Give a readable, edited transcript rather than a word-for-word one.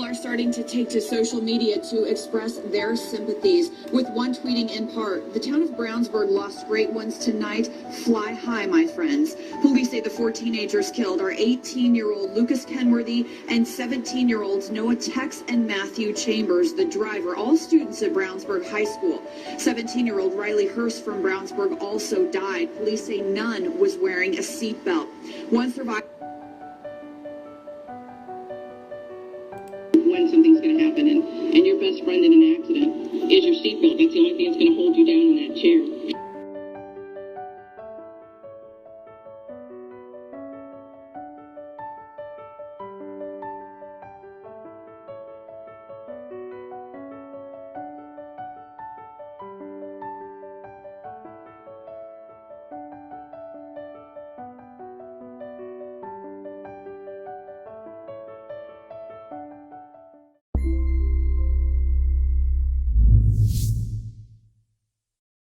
People are starting to take to social media to express their sympathies, with one tweeting in part, "The town of Brownsburg lost great ones tonight. Fly high, my friends." Police say the 4 teenagers killed are 18-year-old Lucas Kenworthy and 17-year-olds Noah Tex and Matthew Chambers, the driver, all students at Brownsburg High School. 17-year-old Riley Hurst from Brownsburg also died. Police say none was wearing a seatbelt. One survivor. When something's going to happen, and your best friend in an accident is your seatbelt. That's the only thing that's going to hold you down in that chair.